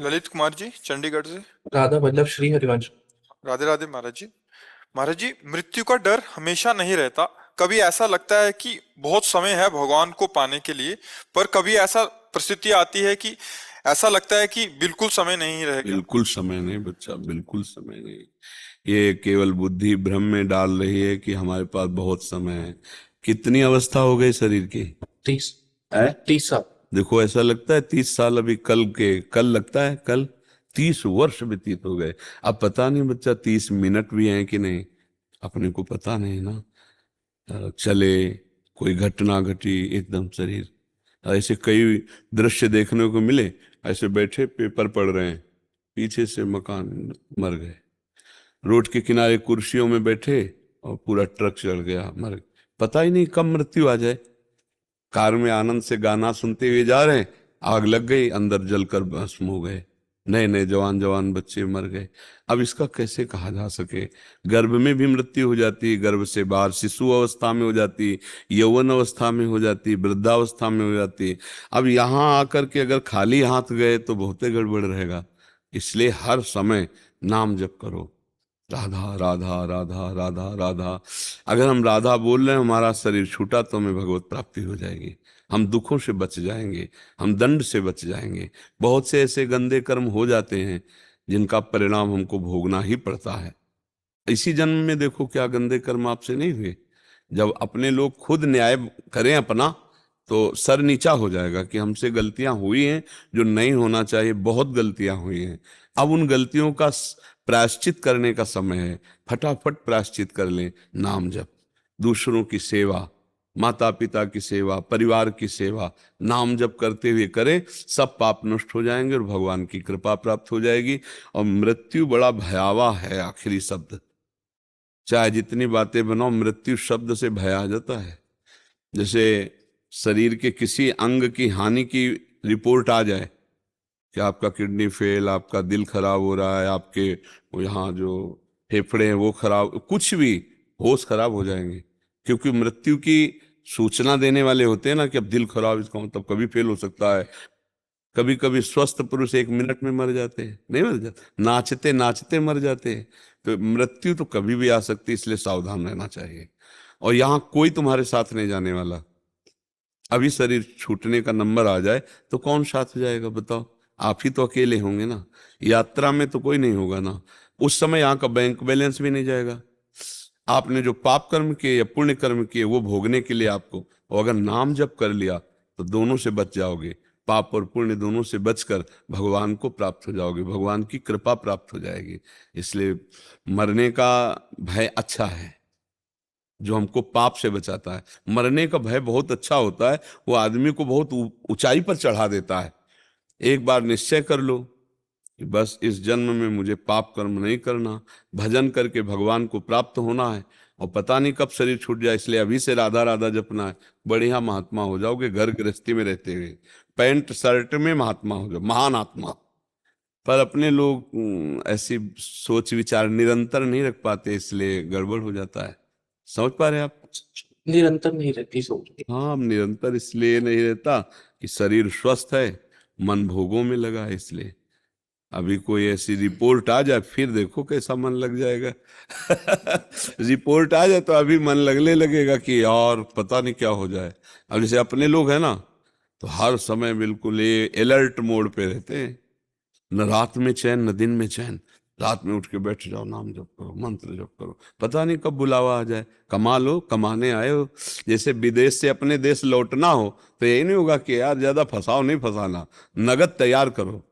ललित कुमार जी, चंडीगढ़ से। राधा वल्लभ श्री हरिवंश। राधे राधे महाराज जी। महाराज जी, मृत्यु का डर हमेशा नहीं रहता। कभी ऐसा लगता है कि बहुत समय है भगवान को पाने के लिए, पर कभी ऐसा परिस्थिति आती है कि ऐसा लगता है कि बिल्कुल समय नहीं रहेगा। बिल्कुल समय नहीं बच्चा, बिल्कुल समय नहीं। ये केवल बुद्धि भ्रम में डाल रही है कि हमारे पास बहुत समय है। कितनी अवस्था हो गई शरीर की? 30। है 30 साल। देखो, ऐसा लगता है 30 साल अभी कल लगता है कल। 30 वर्ष व्यतीत हो गए। अब पता नहीं बच्चा 30 मिनट भी हैं कि नहीं, अपने को पता नहीं ना। चले, कोई घटना घटी, एकदम शरीर ऐसे कई दृश्य देखने को मिले। ऐसे बैठे पेपर पढ़ रहे हैं, पीछे से मकान, मर गए। रोड के किनारे कुर्सियों में बैठे और पूरा ट्रक चढ़ गया, मर गए। पता ही नहीं कब मृत्यु आ जाए। कार में आनंद से गाना सुनते हुए जा रहे हैं, आग लग गई, अंदर जलकर भस्म हो गए। नए नए जवान जवान बच्चे मर गए। अब इसका कैसे कहा जा सके? गर्भ में भी मृत्यु हो जाती, गर्भ से बाहर शिशु अवस्था में हो जाती, यौवन अवस्था में हो जाती, वृद्धावस्था में हो जाती। अब यहाँ आकर के अगर खाली हाथ गए तो बहुत ही गड़बड़ रहेगा। इसलिए हर समय नाम जप करो, राधा राधा राधा राधा राधा। अगर हम राधा बोल रहे हैं, हमारा शरीर छूटा तो हमें भगवत प्राप्ति हो जाएगी। हम दुखों से बच जाएंगे, हम दंड से बच जाएंगे। बहुत से ऐसे गंदे कर्म हो जाते हैं जिनका परिणाम हमको भोगना ही पड़ता है। इसी जन्म में देखो क्या गंदे कर्म आपसे नहीं हुए। जब अपने लोग खुद न्याय करें अपना, तो सर नीचा हो जाएगा कि हमसे गलतियां हुई हैं जो नहीं होना चाहिए, बहुत गलतियां हुई हैं। अब उन गलतियों का प्रायश्चित करने का समय है। फटाफट प्रायश्चित कर लें। नाम जप, दूसरों की सेवा, माता पिता की सेवा, परिवार की सेवा, नाम जप करते हुए करें, सब पाप नष्ट हो जाएंगे और भगवान की कृपा प्राप्त हो जाएगी। और मृत्यु बड़ा भयावह है, आखिरी शब्द। चाहे जितनी बातें बनाओ, मृत्यु शब्द से भय आ जाता है। जैसे शरीर के किसी अंग की हानि की रिपोर्ट आ जाए कि आपका किडनी फेल, आपका दिल खराब हो रहा है, आपके वो यहाँ जो फेफड़े हैं वो खराब, कुछ भी, होश खराब हो जाएंगे। क्योंकि मृत्यु की सूचना देने वाले होते हैं ना कि अब दिल खराब, इसका मतलब कभी फेल हो सकता है। कभी कभी स्वस्थ पुरुष 1 मिनट में मर जाते हैं, नहीं मर जाते, नाचते नाचते मर जाते हैं। तो मृत्यु तो कभी भी आ सकती है, इसलिए सावधान रहना चाहिए। और यहाँ कोई तुम्हारे साथ नहीं जाने वाला। अभी शरीर छूटने का नंबर आ जाए तो कौन साथ जाएगा बताओ? आप ही तो अकेले होंगे ना। यात्रा में तो कोई नहीं होगा ना। उस समय यहाँ का बैंक बैलेंस भी नहीं जाएगा। आपने जो पाप कर्म किए या पुण्य कर्म किए वो भोगने के लिए आपको, और अगर नाम जप कर लिया तो दोनों से बच जाओगे। पाप और पुण्य दोनों से बचकर भगवान को प्राप्त हो जाओगे, भगवान की कृपा प्राप्त हो जाएगी। इसलिए मरने का भय अच्छा है, जो हमको पाप से बचाता है। मरने का भय बहुत अच्छा होता है, वो आदमी को बहुत ऊंचाई पर चढ़ा देता है। एक बार निश्चय कर लो कि बस इस जन्म में मुझे पाप कर्म नहीं करना, भजन करके भगवान को प्राप्त होना है। और पता नहीं कब शरीर छूट जाए, इसलिए अभी से राधा राधा जपना है। बढ़िया महात्मा हो जाओगे, घर गृहस्थी में रहते हुए पैंट शर्ट में महात्मा हो जाओ, महान आत्मा। पर अपने लोग ऐसी सोच विचार निरंतर नहीं रख पाते, इसलिए गड़बड़ हो जाता है। समझ पा रहे हैं आप? निरंतर नहीं रहती सोच। हाँ, अब निरंतर इसलिए नहीं रहता कि शरीर स्वस्थ है, मन भोगों में लगा है, इसलिए। अभी कोई ऐसी रिपोर्ट आ जाए फिर देखो कैसा मन लग जाएगा। रिपोर्ट आ जाए तो अभी मन लगने लगेगा कि यार पता नहीं क्या हो जाए। अब जैसे अपने लोग हैं ना, तो हर समय बिल्कुल ये अलर्ट मोड पे रहते हैं। न रात में चैन न दिन में चैन। रात में उठ के बैठ जाओ, नाम जप करो, मंत्र जप करो, पता नहीं कब बुलावा आ जाए। कमा लो, कमाने आए हो। जैसे विदेश से अपने देश लौटना हो तो यही नहीं होगा कि यार ज्यादा फंसाओ, नहीं फंसाना, नगद तैयार करो।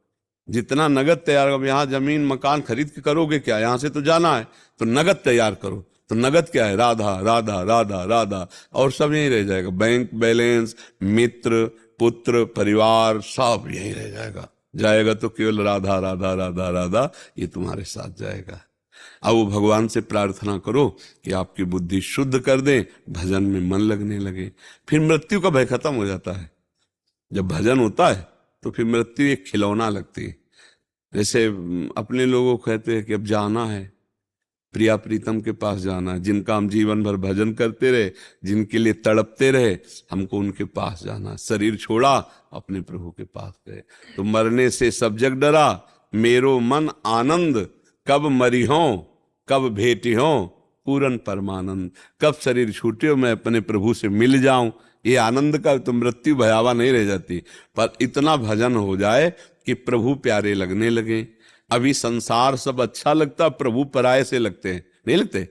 जितना नगद तैयार, अब यहाँ जमीन मकान खरीद के करोगे क्या, यहाँ से तो जाना है, तो नगद तैयार करो। तो नगद क्या है? राधा राधा राधा राधा। और सब यही रह जाएगा, बैंक बैलेंस, मित्र, पुत्र, परिवार, सब यही रह जाएगा। जाएगा तो केवल राधा राधा राधा राधा, ये तुम्हारे साथ जाएगा। अब वो भगवान से प्रार्थना करो कि आपकी बुद्धि शुद्ध कर दे, भजन में मन लगने लगे। फिर मृत्यु का भय खत्म हो जाता है। जब भजन होता है तो फिर मृत्यु एक खिलौना लगती है। जैसे अपने लोगों को कहते हैं कि अब जाना है, प्रिया प्रीतम के पास जाना है, जिनका हम जीवन भर भजन करते रहे, जिनके लिए तड़पते रहे, हमको उनके पास जाना। शरीर छोड़ा, अपने प्रभु के पास गए। तो मरने से सब जग डरा, मेरो मन आनंद, कब मरी हो कब भेटी हो पूरन परमानंद। कब शरीर छूटे हो मैं अपने प्रभु से मिल जाऊं, ये आनंद का तो मृत्यु भयावह नहीं रह जाती, पर इतना भजन हो जाए कि प्रभु प्यारे लगने लगे। अभी संसार सब अच्छा लगता, प्रभु पराये से लगते हैं, नहीं लगते?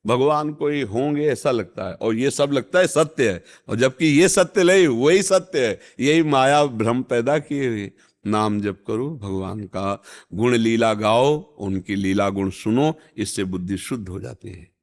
भगवान कोई होंगे ऐसा लगता है, और ये सब लगता है सत्य है, और जबकि ये सत्य नहीं, वही सत्य है। यही माया भ्रम पैदा किए हुए। नाम जप करो, भगवान का गुण लीला गाओ, उनकी लीला गुण सुनो, इससे बुद्धि शुद्ध हो जाती है।